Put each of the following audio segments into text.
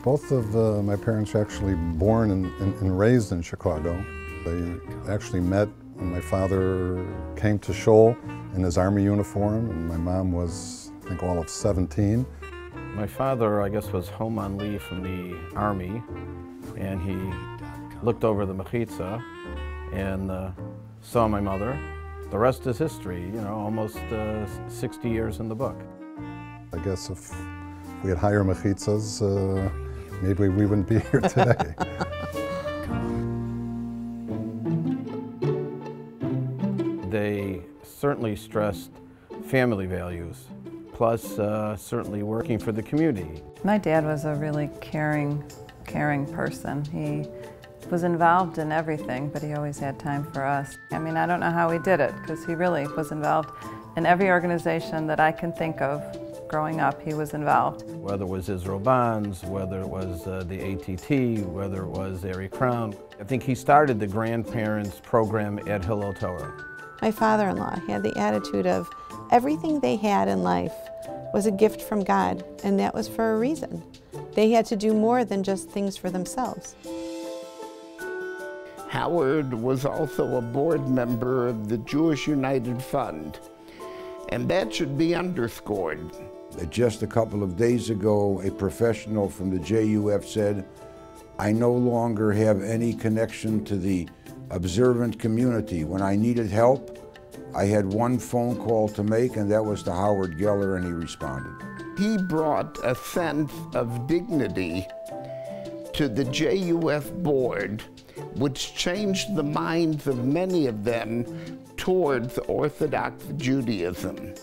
Both of my parents were actually born and raised in Chicago. They actually met when my father came to Shoal in his Army uniform, and my mom was, I think, all of 17. My father, I guess, was home on leave from the Army, and he looked over the mechitza and saw my mother. The rest is history, you know, almost 60 years in the book. I guess if we had higher mechitzas, maybe we wouldn't be here today. They certainly stressed family values, plus certainly working for the community. My dad was a really caring person. He was involved in everything, but he always had time for us. I mean, I don't know how he did it, because he really was involved in every organization that I can think of. Growing up, he was involved. Whether it was Israel Bonds, whether it was the ATT, whether it was Erie Crown. I think he started the grandparents program at Hillel Torah. My father-in-law had the attitude of everything they had in life was a gift from God, and that was for a reason. They had to do more than just things for themselves. Howard was also a board member of the Jewish United Fund, and that should be underscored. Just a couple of days ago, a professional from the JUF said, "I no longer have any connection to the observant community. When I needed help, I had one phone call to make, and that was to Howard Geller, and he responded." He brought a sense of dignity to the JUF board, which changed the minds of many of them towards Orthodox Judaism.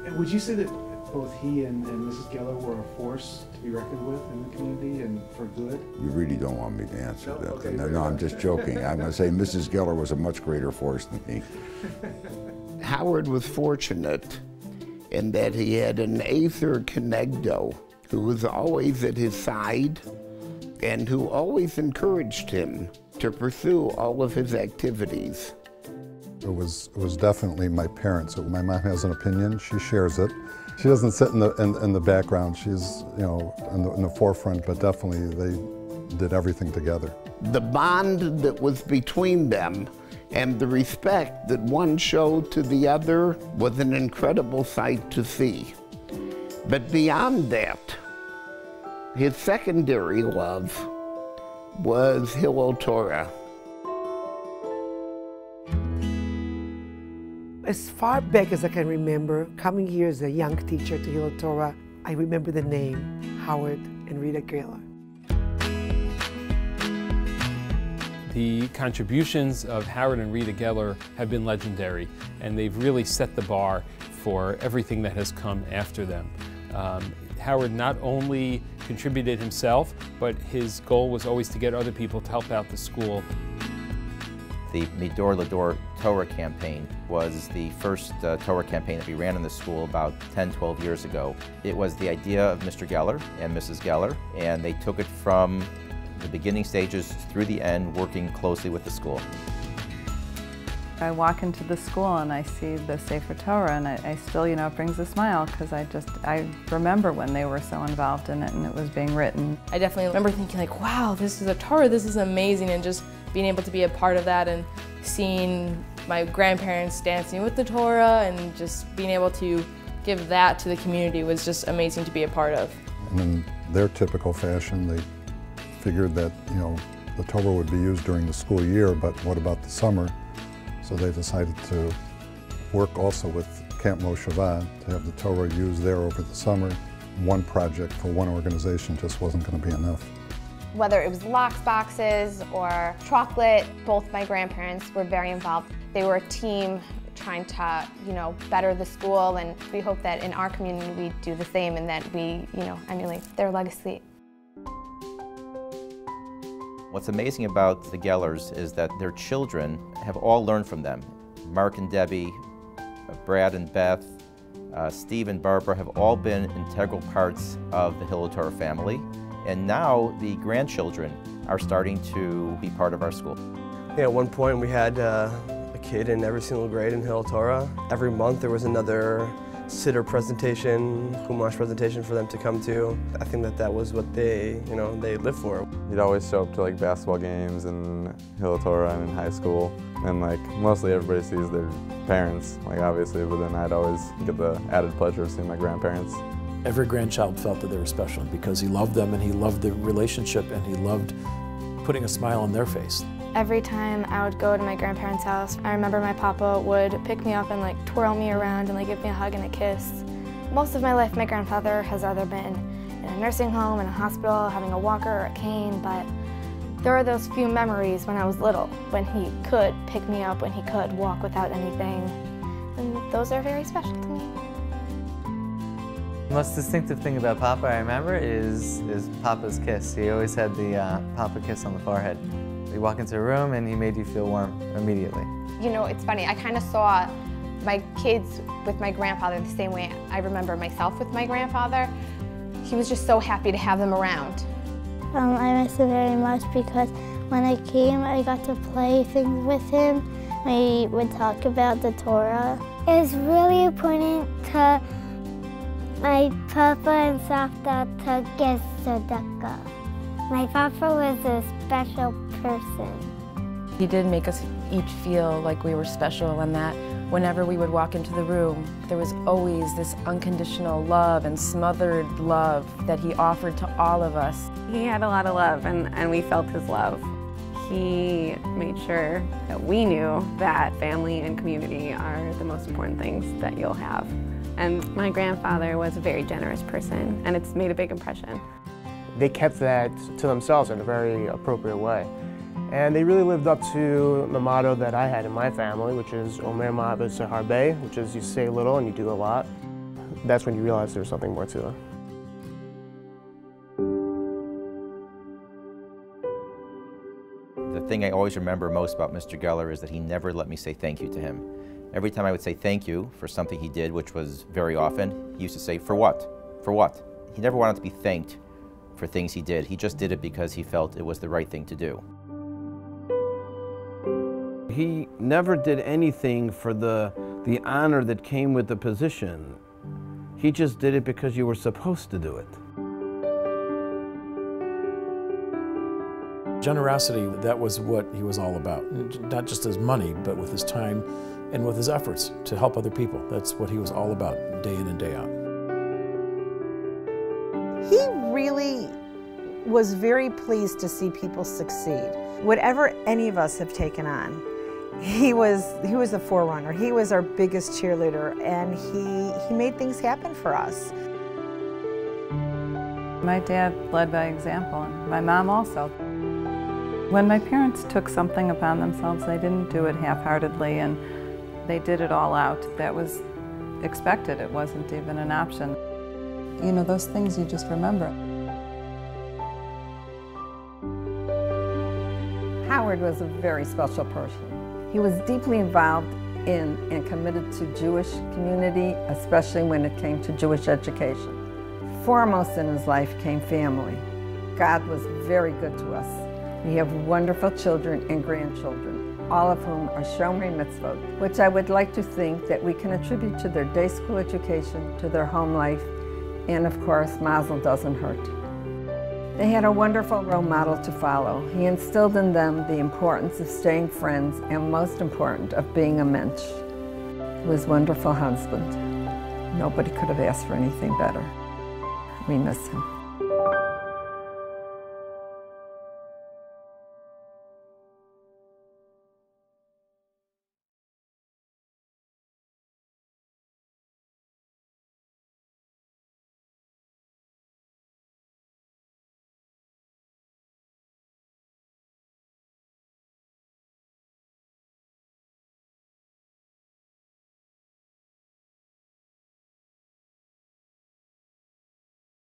And would you say that both he and Mrs. Geller were a force to be reckoned with in the community and for good? You really don't want me to answer that. Okay, No, I'm just joking. I'm going to say Mrs. Geller was a much greater force than me. Howard was fortunate in that he had an Aether Kenegdo who was always at his side and who always encouraged him to pursue all of his activities. It was definitely my parents. My mom has an opinion, she shares it. She doesn't sit in the background, she's, you know, in the forefront, but definitely they did everything together. The bond that was between them and the respect that one showed to the other was an incredible sight to see. But beyond that, his secondary love was Hillel Torah. As far back as I can remember, coming here as a young teacher to Hillel Torah, I remember the name Howard and Rita Geller. The contributions of Howard and Rita Geller have been legendary, and they've really set the bar for everything that has come after them. Howard not only contributed himself, but his goal was always to get other people to help out the school. The Midor Lador Torah campaign was the first Torah campaign that we ran in the school about 10, 12 years ago. It was the idea of Mr. Geller and Mrs. Geller, and they took it from the beginning stages through the end, working closely with the school. I walk into the school and I see the Sefer Torah, and I still, you know, it brings a smile, because I remember when they were so involved in it and it was being written. I definitely remember thinking like, wow, this is a Torah, this is amazing, and just being able to be a part of that and seeing my grandparents dancing with the Torah and just being able to give that to the community was just amazing to be a part of. And in their typical fashion, they figured that, you know, the Torah would be used during the school year, but what about the summer? So they decided to work also with Camp Mosheva to have the Torah used there over the summer. One project for one organization just wasn't going to be enough. Whether it was lox boxes or chocolate, both my grandparents were very involved. They were a team trying to, you know, better the school, and we hope that in our community we do the same and that we, you know, emulate their legacy. What's amazing about the Gellers is that their children have all learned from them. Mark and Debbie, Brad and Beth, Steve and Barbara have all been integral parts of the Hillel Torah family. And now the grandchildren are starting to be part of our school. Yeah, at one point we had a kid in every single grade in Hillel Torah. Every month there was another Siddur presentation, Chumash presentation for them to come to. I think that was what they lived for. He'd always show up to like basketball games and Hillel Torah and in high school, and like mostly everybody sees their parents, like obviously, but then I'd always get the added pleasure of seeing my grandparents. Every grandchild felt that they were special because he loved them and he loved the relationship and he loved putting a smile on their face. Every time I would go to my grandparents' house, I remember my papa would pick me up and like twirl me around and like give me a hug and a kiss. Most of my life, my grandfather has either been in a nursing home, in a hospital, having a walker or a cane, but there are those few memories when I was little, when he could pick me up, when he could walk without anything, and those are very special to me. The most distinctive thing about Papa I remember is Papa's kiss. He always had the Papa kiss on the forehead. You walk into a room and he made you feel warm immediately. You know, it's funny, I kind of saw my kids with my grandfather the same way I remember myself with my grandfather. He was just so happy to have them around. I miss him very much because when I came, I got to play things with him. We would talk about the Torah. It's really important to my Papa and Savta to give tzedakah. My Papa was a special person. He did make us each feel like we were special, and that whenever we would walk into the room, there was always this unconditional love and smothered love that he offered to all of us. He had a lot of love, and we felt his love. He made sure that we knew that family and community are the most important things that you'll have. And my grandfather was a very generous person, and it's made a big impression. They kept that to themselves in a very appropriate way. And they really lived up to the motto that I had in my family, which is Omer Ma'av Harbe, which is you say little and you do a lot. That's when you realize there's something more to it. The thing I always remember most about Mr. Geller is that he never let me say thank you to him. Every time I would say thank you for something he did, which was very often, he used to say, for what? For what? He never wanted to be thanked for things he did. He just did it because he felt it was the right thing to do. He never did anything for the honor that came with the position. He just did it because you were supposed to do it. Generosity, that was what he was all about. Not just his money, but with his time and with his efforts to help other people. That's what he was all about, day in and day out. He really was very pleased to see people succeed. Whatever any of us have taken on, he was the forerunner. He was our biggest cheerleader, and he made things happen for us. My dad led by example, and my mom also. When my parents took something upon themselves, they didn't do it half-heartedly, and they did it all out. That was expected. It wasn't even an option. You know, those things you just remember. Howard was a very special person. He was deeply involved in and committed to Jewish community, especially when it came to Jewish education. Foremost in his life came family. God was very good to us. We have wonderful children and grandchildren, all of whom are Shomer Mitzvot, which I would like to think that we can attribute to their day school education, to their home life, and of course, Mazel doesn't hurt. They had a wonderful role model to follow. He instilled in them the importance of staying friends and, most important, of being a mensch. He was a wonderful husband. Nobody could have asked for anything better. We miss him.